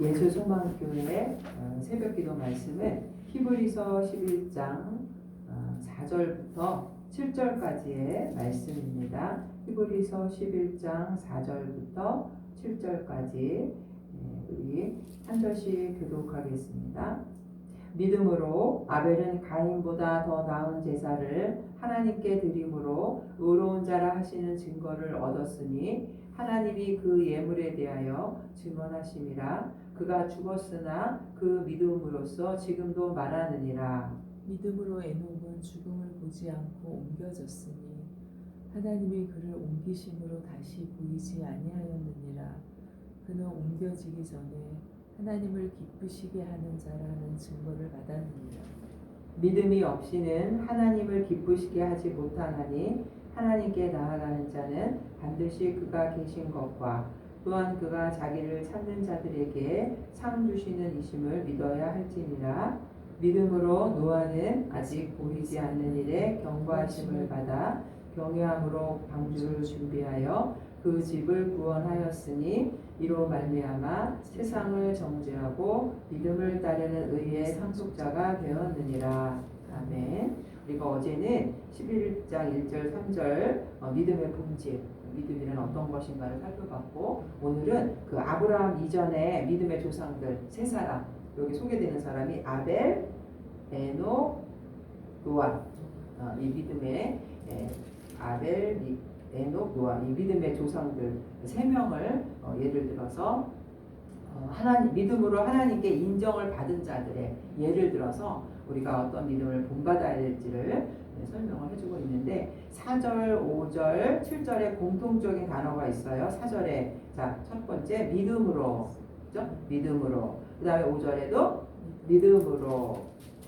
예수소망교회 새벽기도 말씀은 히브리서 11장 4절부터 7절까지의 말씀입니다. 히브리서 11장 4절부터 7절까지 우리 한 절씩 교독하겠습니다. 믿음으로 아벨은 가인보다 더 나은 제사를 하나님께 드림으로 의로운 자라 하시는 증거를 얻었으니 하나님이 그 예물에 대하여 증언하심이라. 그가 죽었으나 그 믿음으로써 지금도 말하느니라. 믿음으로 에녹은 죽음을 보지 않고 옮겨졌으니 하나님이 그를 옮기심으로 다시 보이지 아니하였느니라. 그는 옮겨지기 전에 하나님을 기쁘시게 하는 자라는 증거를 받았느니라. 믿음이 없이는 하나님을 기쁘시게 하지 못하나니 하나님께 나아가는 자는 반드시 그가 계신 것과 또한 그가 자기를 찾는 자들에게 상 주시는 이심을 믿어야 할지니라. 믿음으로 노아는 아직 보이지 않는 일에 경고하심을 받아 경외함으로 방주를 준비하여 그 집을 구원하였으니 이로 말미암아 세상을 정죄하고 믿음을 따르는 의의 상속자가 되었느니라. 아멘. 우리가 어제는 11장 1절 3절 믿음의 본질, 믿음이란 어떤 것인가를 살펴봤고, 오늘은 그 아브라함 이전에 믿음의 조상들 세 사람, 여기 소개되는 사람이 아벨, 에녹, 노아, 이 믿음의 아벨, 에녹, 노아, 이 믿음의 조상들 세 명을 예를 들어서 하나님, 믿음으로 하나님께 인정을 받은 자들의 예를 들어서 우리가 어떤 믿음을 본받아야 될지를 설명을 해주고 있는데, 4절, 5절, 7절에 공통적인 단어가 있어요. 4절에 첫 번째 믿음으로, 그죠? 믿음으로. 그 다음에 5절에도 믿음으로,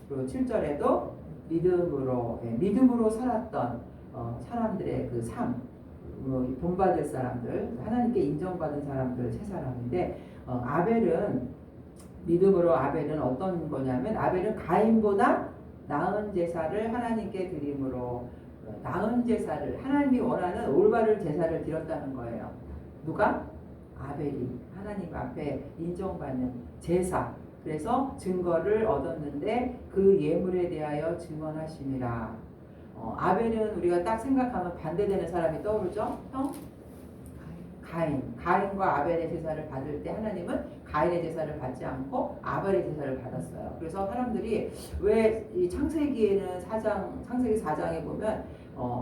그리고 7절에도 믿음으로, 믿음으로 살았던 사람들의 그 삶, 본받을 사람들, 하나님께 인정받은 사람들 세 사람인데, 믿음으로 아벨은 어떤 거냐면, 아벨은 가인보다 나은 제사를 하나님께 드림으로, 나은 제사를, 하나님이 원하는 올바른 제사를 드렸다는 거예요. 누가? 아벨이 하나님 앞에 인정받는 제사. 그래서 증거를 얻었는데 그 예물에 대하여 증언하심이라. 아벨은 우리가 딱 생각하면 반대되는 사람이 떠오르죠? 형? 가인과 아벨의 제사를 받을 때 하나님은 가인의 제사를 받지 않고 아벨의 제사를 받았어요. 그래서 사람들이 왜 이 창세기에는 창세기 4장에 보면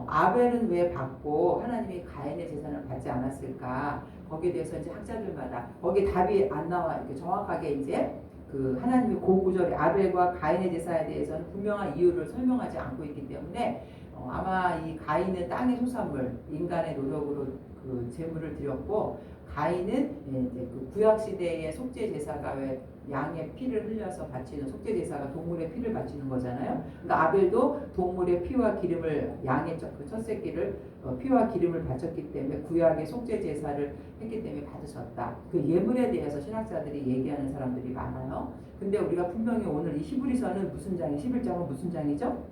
아벨은 왜 받고 하나님이 가인의 제사를 받지 않았을까? 거기에 대해서 이제 학자들마다 거기에 답이 안 나와. 이렇게 정확하게 이제 그 하나님이 그 구절에 아벨과 가인의 제사에 대해서는 분명한 이유를 설명하지 않고 있기 때문에 아마 이 가인은 땅의 소산물, 인간의 노력으로 그 제물을 드렸고, 가인은 이제 그 구약 시대의 속죄 제사가 왜 양의 피를 흘려서 바치는 속죄 제사가 동물의 피를 바치는 거잖아요. 그러니까 아벨도 동물의 피와 기름을, 양의 그 첫 새끼를 피와 기름을 바쳤기 때문에 구약의 속죄 제사를 했기 때문에 받으셨다. 그 예물에 대해서 신학자들이 얘기하는 사람들이 많아요. 근데 우리가 분명히 오늘 이 히브리서는 무슨 장이, 11장은 무슨 장이죠?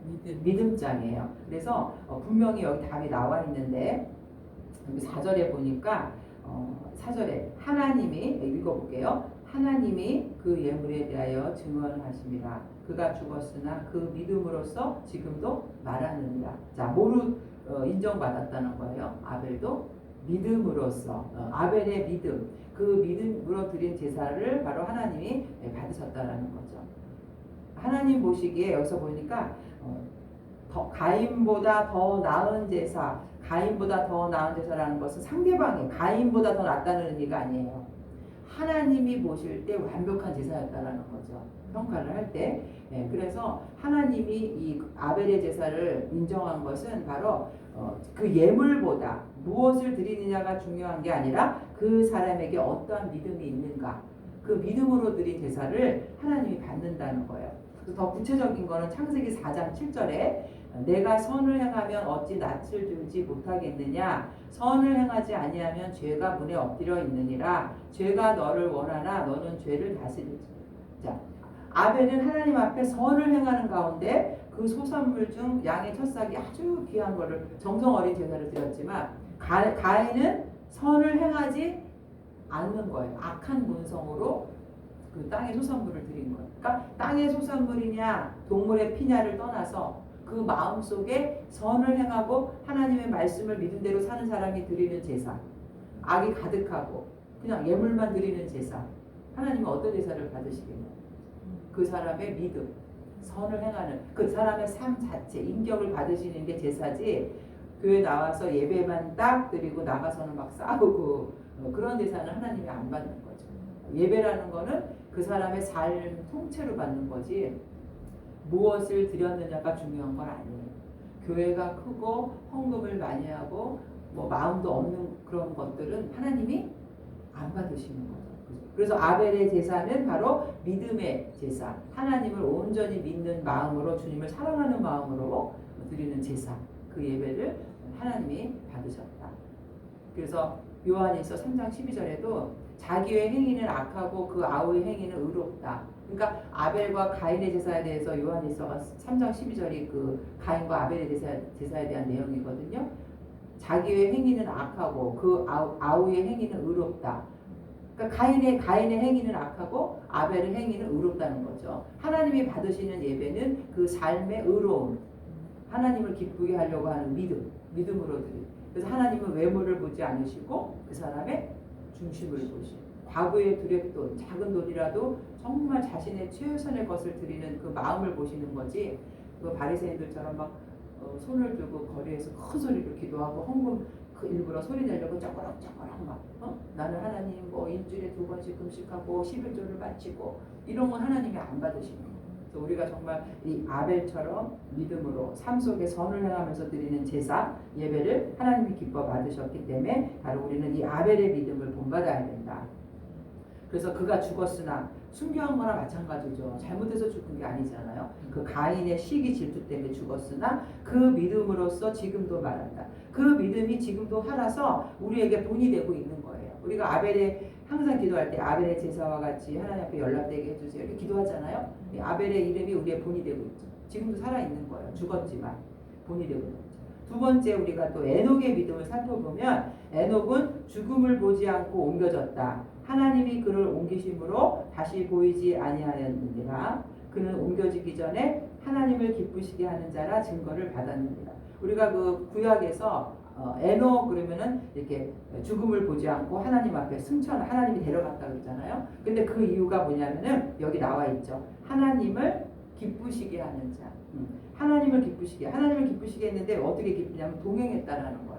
믿음장이에요. 그래서 분명히 여기 답이 나와 있는데, 4절에 보니까 4절에 하나님이, 읽어볼게요. 하나님이 그 예물에 대하여 증언하심이라. 그가 죽었으나 그 믿음으로써 지금도 말하느니라. 자, 뭐로 인정받았다는 거예요? 아벨도 믿음으로써, 아벨의 믿음, 그 믿음으로 드린 제사를 바로 하나님이 받으셨다는 거죠. 하나님 보시기에 여기서 보니까 가인보다 더 나은 제사, 가인보다 더 나은 제사라는 것은 상대방이 가인보다 더 낫다는 의미가 아니에요. 하나님이 보실 때 완벽한 제사였다라는 거죠. 평가를 할 때. 그래서 하나님이 이 아벨의 제사를 인정한 것은 바로 그 예물보다 무엇을 드리느냐가 중요한 게 아니라 그 사람에게 어떠한 믿음이 있는가, 그 믿음으로 드린 제사를 하나님이 받는다는 거예요. 더 구체적인 거는 창세기 4장 7절에 내가 선을 행하면 어찌 낯을 들지 못하겠느냐, 선을 행하지 아니하면 죄가 문에 엎드려 있느니라. 죄가 너를 원하나 너는 죄를 다스리지. 자, 아벨은 하나님 앞에 선을 행하는 가운데 그 소산물 중 양의 첫삭이 아주 귀한 거를 정성 어린 제사를 드렸지만, 가인은 선을 행하지 않는 거예요. 악한 본성으로 그 땅의 소산물을 드린 거예요. 그러니까 땅의 소산물이냐 동물의 피냐를 떠나서 그 마음 속에 선을 행하고 하나님의 말씀을 믿은 대로 사는 사람이 드리는 제사, 악이 가득하고 그냥 예물만 드리는 제사, 하나님은 어떤 제사를 받으시겠냐? 그 사람의 믿음, 선을 행하는 그 사람의 삶 자체, 인격을 받으시는 게 제사지. 교회 나와서 예배만 딱 드리고 나가서는 막 싸우고 그런 제사는 하나님이 안 받는 거죠. 예배라는 거는 그 사람의 삶 통째로 받는 거지 무엇을 드렸느냐가 중요한 건 아니에요. 교회가 크고 헌금을 많이 하고 뭐 마음도 없는 그런 것들은 하나님이 안 받으시는 거죠. 그래서 아벨의 제사는 바로 믿음의 제사, 하나님을 온전히 믿는 마음으로 주님을 사랑하는 마음으로 드리는 제사, 그 예배를 하나님이 받으셨다. 그래서 요한일서 3장 12절에도 자기의 행위는 악하고 그 아우의 행위는 의롭다. 그러니까 아벨과 가인의 제사에 대해서 요한일서가 3장 12절이 그 가인과 아벨의 제사에 대한 내용이거든요. 자기의 행위는 악하고 그 아우의 행위는 의롭다. 그러니까 가인의 행위는 악하고 아벨의 행위는 의롭다는 거죠. 하나님이 받으시는 예배는 그 삶의 의로움, 하나님을 기쁘게 하려고 하는 믿음으로 드리. 그래서 하나님은 외모를 보지 않으시고 그 사람의 중심을 보시고 과거의 두렵돈, 작은 돈이라도 정말 자신의 최선의 것을 드리는 그 마음을 보시는 거지. 그 바리새인들처럼 막 손을 들고 거리에서 큰 소리로 기도하고 헌금 그 일부러 소리 내려고 쪼그락쪼그락 막 나는 하나님 뭐 일주일에 2번씩 금식하고 11조를 바치고 이런 건 하나님이 안 받으시는 거예요. 그래서 우리가 정말 이 아벨처럼 믿음으로 삶 속에 선을 행하면서 드리는 제사 예배를 하나님이 기뻐 받으셨기 때문에 바로 우리는 이 아벨의 믿음을 본받아야 된다. 그래서 그가 죽었으나 순교한 거나 마찬가지죠. 잘못해서 죽은 게 아니잖아요. 그 가인의 시기 질투 때문에 죽었으나 그 믿음으로써 지금도 말한다. 그 믿음이 지금도 살아서 우리에게 본이 되고 있는 거예요. 우리가 아벨의 항상 기도할 때 아벨의 제사와 같이 하나님 앞에 연락되게 해주세요. 이렇게 기도하잖아요. 아벨의 이름이 우리의 본이 되고 있죠. 지금도 살아있는 거예요. 죽었지만 본이 되고 있는 거죠. 두 번째 우리가 또 에녹의 믿음을 살펴보면 에녹은 죽음을 보지 않고 옮겨졌다. 하나님이 그를 옮기심으로 다시 보이지 아니하였느니라. 그는 옮겨지기 전에 하나님을 기쁘시게 하는 자라 증거를 받았느니라. 우리가 그 구약에서 에녹 그러면은 이렇게 죽음을 보지 않고 하나님 앞에 승천, 하나님이 데려갔다 그러잖아요. 근데 그 이유가 뭐냐면은 여기 나와 있죠. 하나님을 기쁘시게 하는 자. 하나님을 기쁘시게 했는데 어떻게 기쁘냐면 동행했다라는 거예요.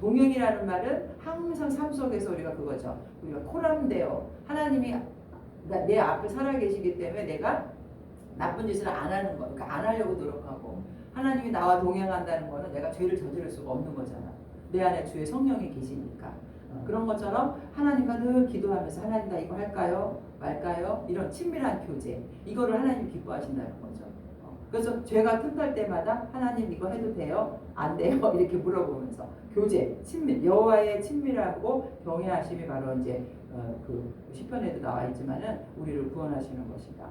동행이라는 말은 항상 삶 속에서 우리가 그거죠. 우리가 코람데오 하나님이 내 앞에 살아계시기 때문에 내가 나쁜 짓을 안 하는 거, 그러니까 안 하려고 노력하고 하나님이 나와 동행한다는 거는 내가 죄를 저지를 수가 없는 거잖아. 내 안에 주의 성령이 계시니까. 그런 것처럼 하나님과 늘 기도하면서 하나님 나 이거 할까요? 말까요? 이런 친밀한 교제 이거를 하나님 기뻐하신다는 거죠. 그래서 죄가 틈탈 때마다 하나님 이거 해도 돼요? 안 돼요? 이렇게 물어보면서 교제, 친밀, 여호와의 친밀하고 경외하심이 바로 이제 그 시편에도 나와 있지만은 우리를 구원하시는 것이다.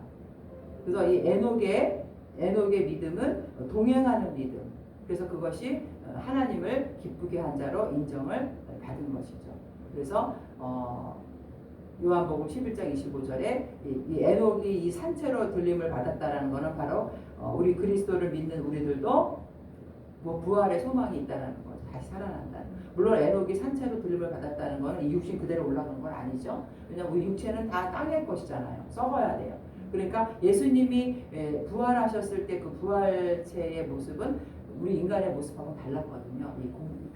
그래서 이 에녹의 믿음은 동행하는 믿음. 그래서 그것이 하나님을 기쁘게 한 자로 인정을 받은 것이죠. 그래서 요한복음 11장 25절에 이 에녹이 이 산채로 들림을 받았다라는 것은 바로 우리 그리스도를 믿는 우리들도 뭐 부활의 소망이 있다라는 거죠. 다시 살아난다는. 물론 에녹이 산채로 들림을 받았다는 것은 이 육신 그대로 올라간 건 아니죠. 왜냐하면 우리 육체는 다 땅의 것이잖아요. 썩어야 돼요. 그러니까 예수님이 부활하셨을 때 그 부활체의 모습은 우리 인간의 모습하고 달랐거든요. 이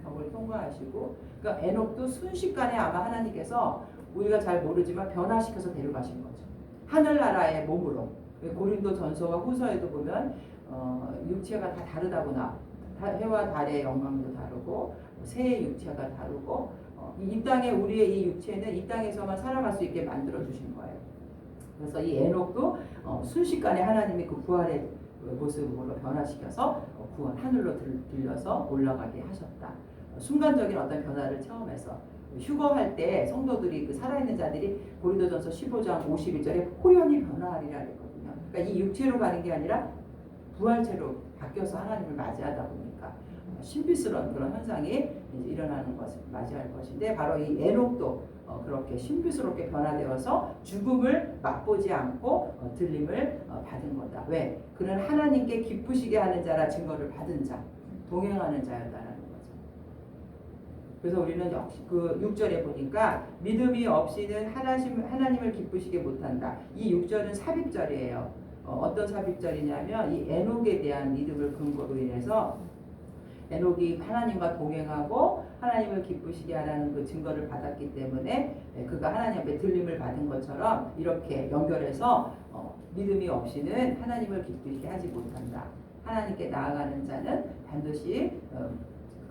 벽을 통과하시고, 그러니까 에녹도 순식간에 아마 하나님께서 우리가 잘 모르지만 변화시켜서 데려가신 거죠. 하늘나라의 몸으로. 고린도전서와 후서에도 보면 육체가 다 다르다구나. 해와 달의 영광도 다르고 새의 육체가 다르고 이 땅에 우리의 이 육체는 이 땅에서만 살아갈 수 있게 만들어 주신 거예요. 그래서 이 에녹도 순식간에 하나님이 그 부활의 모습으로 변화시켜서 구원 하늘로 들려서 올라가게 하셨다. 순간적인 어떤 변화를 체험해서 휴거할 때 성도들이 그 살아있는 자들이 고린도전서 15장 51절에 호련히 변화하리라 그랬거든요. 그러니까 이 육체로 가는 게 아니라 부활체로 바뀌어서 하나님을 맞이하다 보니까 신비스러운 그런 현상이 이제 일어나는 것을 맞이할 것인데 바로 이 에녹도 그렇게 신비스럽게 변화되어서 죽음을 맛보지 않고 들림을 받은 거다. 왜? 그는 하나님께 기쁘시게 하는 자라 증거를 받은 자, 동행하는 자였다라는 거죠. 그래서 우리는 역시 그 6절에 보니까 믿음이 없이는 하나님을 기쁘시게 못한다. 이 6절은 삽입절이에요. 어떤 삽입절이냐면 이 에녹에 대한 믿음을 근거로 인해서 에녹이 하나님과 동행하고 하나님을 기쁘시게 하라는 그 증거를 받았기 때문에 그가 하나님 앞에 들림을 받은 것처럼 이렇게 연결해서 믿음이 없이는 하나님을 기쁘시게 하지 못한다. 하나님께 나아가는 자는 반드시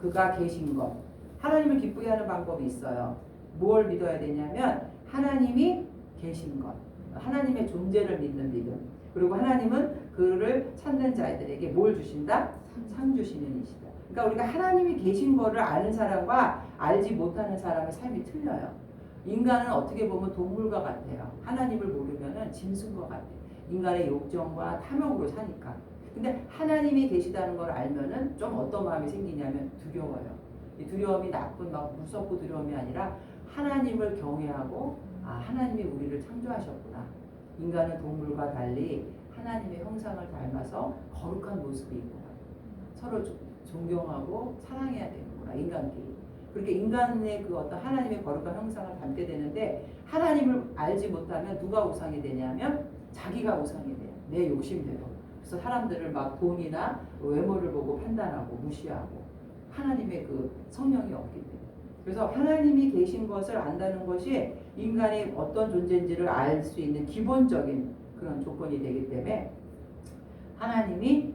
그가 계신 것. 하나님을 기쁘게 하는 방법이 있어요. 뭘 믿어야 되냐면 하나님이 계신 것. 하나님의 존재를 믿는 믿음. 그리고 하나님은 그를 찾는 자들에게 뭘 주신다? 상 주시는 이시다. 그러니까 우리가 하나님이 계신 거를 아는 사람과 알지 못하는 사람의 삶이 틀려요. 인간은 어떻게 보면 동물과 같아요. 하나님을 모르면은 짐승과 같아요. 인간의 욕정과 탐욕으로 사니까. 근데 하나님이 계시다는 걸 알면은 좀 어떤 마음이 생기냐면 두려워요. 이 두려움이 나쁜 막 무섭고 두려움이 아니라 하나님을 경외하고 하나님이 우리를 창조하셨구나. 인간은 동물과 달리 하나님의 형상을 닮아서 거룩한 모습이 있구나. 서로 존경하고 사랑해야 되는구나. 인간끼리. 그렇게 인간의 그 어떤 하나님의 거룩한 형상을 닮게 되는데 하나님을 알지 못하면 누가 우상이 되냐면 자기가 우상이 돼요. 내 욕심대로. 그래서 사람들을 막 돈이나 외모를 보고 판단하고 무시하고 하나님의 그 성령이 없기 때문에. 그래서 하나님이 계신 것을 안다는 것이 인간이 어떤 존재인지를 알 수 있는 기본적인 그런 조건이 되기 때문에 하나님이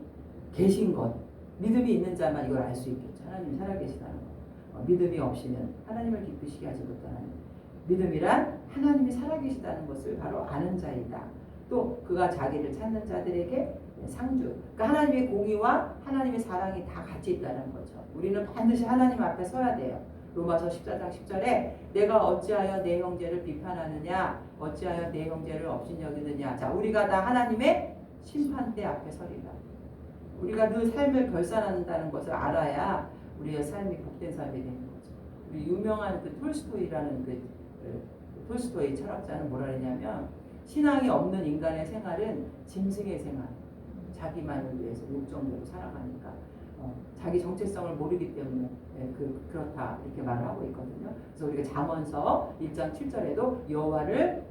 계신 것, 믿음이 있는 자만 이걸 알 수 있겠죠. 하나님이 살아계시다는 것. 믿음이 없이는 하나님을 기쁘시게 하지 못하는 믿음이란 하나님이 살아계시다는 것을 바로 아는 자이다. 또 그가 자기를 찾는 자들에게 상주. 그러니까 하나님의 공의와 하나님의 사랑이 다 같이 있다는 거죠. 우리는 반드시 하나님 앞에 서야 돼요. 로마서 14장 10절에 내가 어찌하여 내 형제를 비판하느냐 어찌하여 내 형제를 업신여기느냐. 자, 우리가 다 하나님의 심판대 앞에 서리라. 우리가 그 삶을 결산한다는 것을 알아야 우리의 삶이 복된 삶이 되는 거죠. 우리 유명한 그 톨스토이라는 톨스토이 철학자는 뭐라 그러냐면 신앙이 없는 인간의 생활은 짐승의 생활. 자기만을 위해서 욕정대로 살아가니까 자기 정체성을 모르기 때문에 그렇다 이렇게 말을 하고 있거든요. 그래서 우리가 잠언서 1장 7절에도 여호와를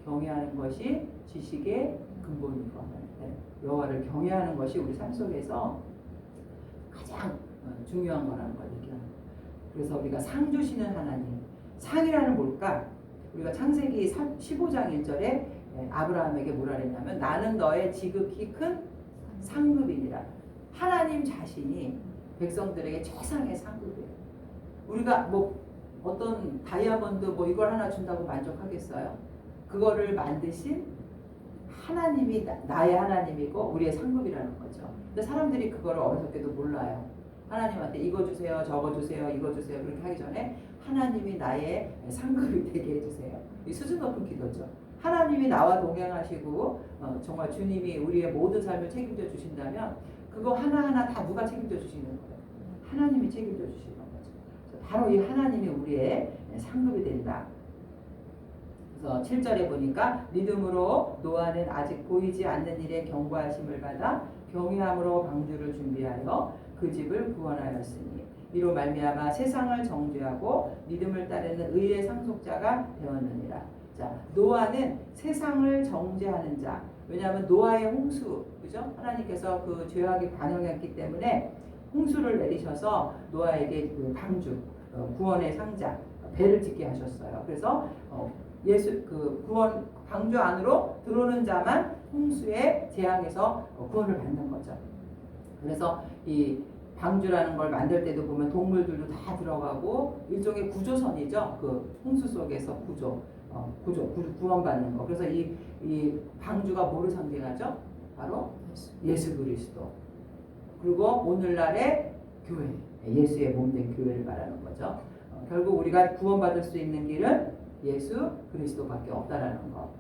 경외하는 것이 지식의 근본이고 여호와를 경외하는 것이 우리 삶 속에서 가장 중요한 거라는 걸 얘기합니다. 그래서 우리가 상 주시는 하나님, 상이라는 뭘까? 우리가 창세기 15장 1절에 아브라함에게 뭐라 그랬냐면 나는 너의 지극히 큰 상급이니라. 하나님 자신이 백성들에게 최상의 상급이에요. 우리가 뭐 어떤 다이아몬드 뭐 이걸 하나 준다고 만족하겠어요? 그거를 만드신 하나님이 나의 하나님이고 우리의 상급이라는 거죠. 근데 사람들이 그거를 어리석게도 몰라요. 하나님한테 이거 주세요, 저거 주세요, 이거 주세요 그렇게 하기 전에 하나님이 나의 상급이 되게 해주세요. 이 수준 높은 기도죠. 하나님이 나와 동행하시고 정말 주님이 우리의 모든 삶을 책임져 주신다면 그거 하나하나 다 누가 책임져 주시는 거예요? 하나님이 책임져 주시는 거죠. 바로 이 하나님이 우리의 상급이 된다. 그래서 7절에 보니까 믿음으로 노아는 아직 보이지 않는 일에 경고하심을 받아 경외함으로 방주를 준비하여 그 집을 구원하였으니 이로 말미암아 세상을 정죄하고 믿음을 따르는 의의 상속자가 되었느니라. 자, 노아는 세상을 정죄하는 자. 왜냐하면 노아의 홍수, 그죠? 하나님께서 그 죄악이 관영했기 때문에 홍수를 내리셔서 노아에게 그 방주, 구원의 상자, 배를 짓게 하셨어요. 그래서 예수 그 구원 방주 안으로 들어오는 자만 홍수의 재앙에서 구원을 받는 거죠. 그래서 이 방주라는 걸 만들 때도 보면 동물들도 다 들어가고 일종의 구조선이죠. 그 홍수 속에서 구원받는 거. 그래서 이 방주가 뭐를 상징하죠? 바로 예수 그리스도. 그리고 오늘날의 교회, 예수의 몸된 교회를 말하는 거죠. 결국 우리가 구원받을 수 있는 길은 예수 그리스도밖에 없다라는 거.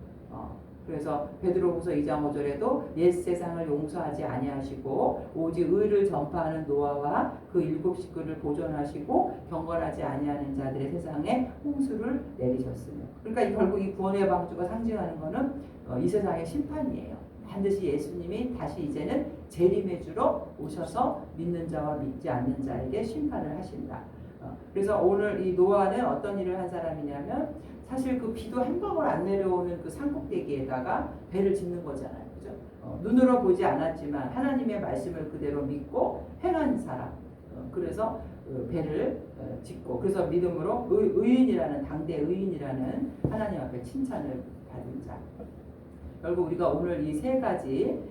그래서 베드로후서 2장 5절에도 옛 세상을 용서하지 아니하시고 오직 의를 전파하는 노아와 그 7 식구를 보존하시고 경건하지 아니하는 자들의 세상에 홍수를 내리셨으며. 그러니까 결국 이 구원의 방주가 상징하는 것은 이 세상의 심판이에요. 반드시 예수님이 다시 이제는 재림의 주로 오셔서 믿는 자와 믿지 않는 자에게 심판을 하신다. 그래서 오늘 이 노아는 어떤 일을 한 사람이냐면 사실 그 비도 한 방울 안 내려오는 그 산꼭대기에다가 배를 짓는 거잖아요. 그죠? 눈으로 보지 않았지만 하나님의 말씀을 그대로 믿고 행한 사람. 그래서 배를 짓고 그래서 믿음으로 의인이라는 당대 의인이라는 하나님 앞에 칭찬을 받은 자. 결국 우리가 오늘 이 세 가지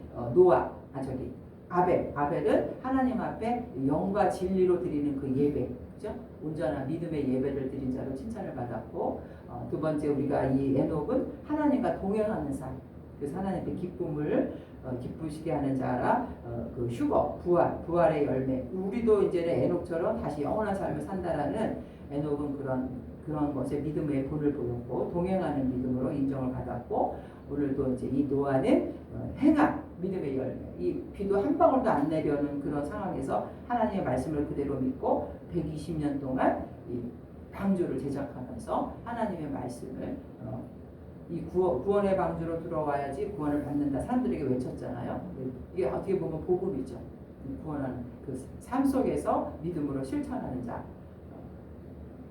아벨은 하나님 앞에 영과 진리로 드리는 그 예배, 그죠? 온전한 믿음의 예배를 드린 자로 칭찬을 받았고, 두 번째 우리가 이 에녹은 하나님과 동행하는 삶, 그래서 하나님의 기쁨을 기쁘시게 하는 자라, 그 휴거, 부활의 열매. 우리도 이제는 에녹처럼 다시 영원한 삶을 산다라는 에녹은 그런 것에 믿음의 본을 보였고 동행하는 믿음으로 인정을 받았고, 오늘도 이제 이 노아는 행한 믿음의 열매. 이 비도 한 방울도 안 내려오는 그런 상황에서 하나님의 말씀을 그대로 믿고 120년 동안 이 방주를 제작하면서 하나님의 말씀을 이 구원의 방주로 들어와야지 구원을 받는다. 사람들에게 외쳤잖아요. 이게 어떻게 보면 복음이죠. 구원하는 그 삶 속에서 믿음으로 실천하는 자.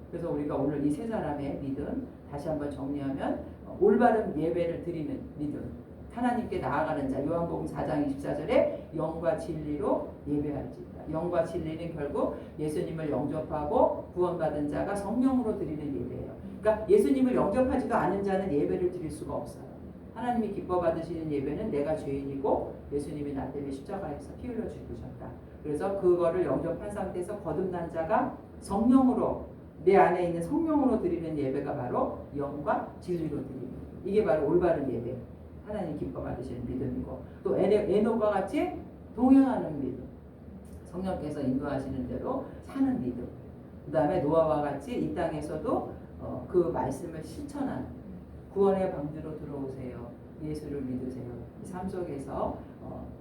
그래서 우리가 오늘 이 세 사람의 믿음 다시 한번 정리하면 올바른 예배를 드리는 믿음, 하나님께 나아가는 자. 요한복음 4장 24절에 영과 진리로 예배할지니라. 영과 진리는 결국 예수님을 영접하고 구원받은 자가 성령으로 드리는 예배예요. 그러니까 예수님을 영접하지도 않은 자는 예배를 드릴 수가 없어요. 하나님이 기뻐 받으시는 예배는 내가 죄인이고 예수님이 나 때문에 십자가에서 피 흘려 죽으셨다. 그래서 그거를 영접한 상태에서 거듭난 자가 성령으로 내 안에 있는 성령으로 드리는 예배가 바로 영과 진리로 드리는 예배. 이게 바로 올바른 예배. 하나님 기뻐 받으시는 믿음이고, 또 에녹과 같이 동행하는 믿음. 성령께서 인도하시는 대로 사는 믿음. 그 다음에 노아와 같이 이 땅에서도 그 말씀을 실천하는 구원의 방주로 들어오세요. 예수를 믿으세요. 이 삶 속에서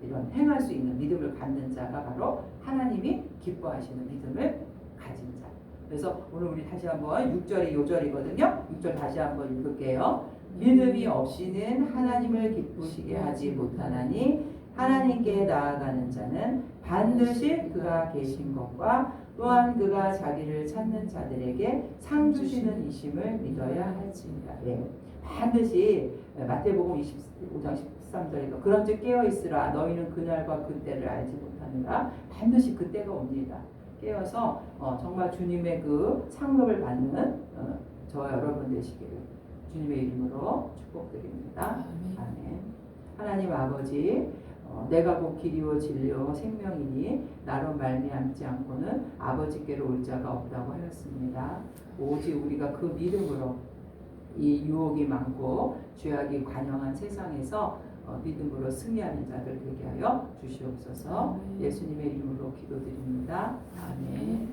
이런 행할 수 있는 믿음을 갖는 자가 바로 하나님이 기뻐하시는 믿음을 가진 자. 그래서 오늘 우리 다시 한번 6절이 요절이거든요. 6절 다시 한번 읽을게요. 믿음이 없이는 하나님을 기쁘시게 하지 못하나니 하나님께 나아가는 자는 반드시 그가 계신 것과 또한 그가 자기를 찾는 자들에게 상 주시는 이심을 믿어야 할지니라. 예. 반드시 마태복음 25장 13절에도 그런즉 깨어있으라 너희는 그날과 그때를 알지 못하느라. 반드시 그때가 옵니다. 깨어서 정말 주님의 그 상급을 받는 저와 여러분 되시기를 주님의 이름으로 축복드립니다. 아멘. 하나님 아버지, 내가 곧 길이요 진리요 생명이니 나로 말미암지 않고는 아버지께로 올 자가 없다고 하였습니다. 오직 우리가 그 믿음으로 이 유혹이 많고 죄악이 관영한 세상에서 믿음으로 승리하는 자들 되게 하여 주시옵소서. 예수님의 이름으로 기도드립니다. 아멘.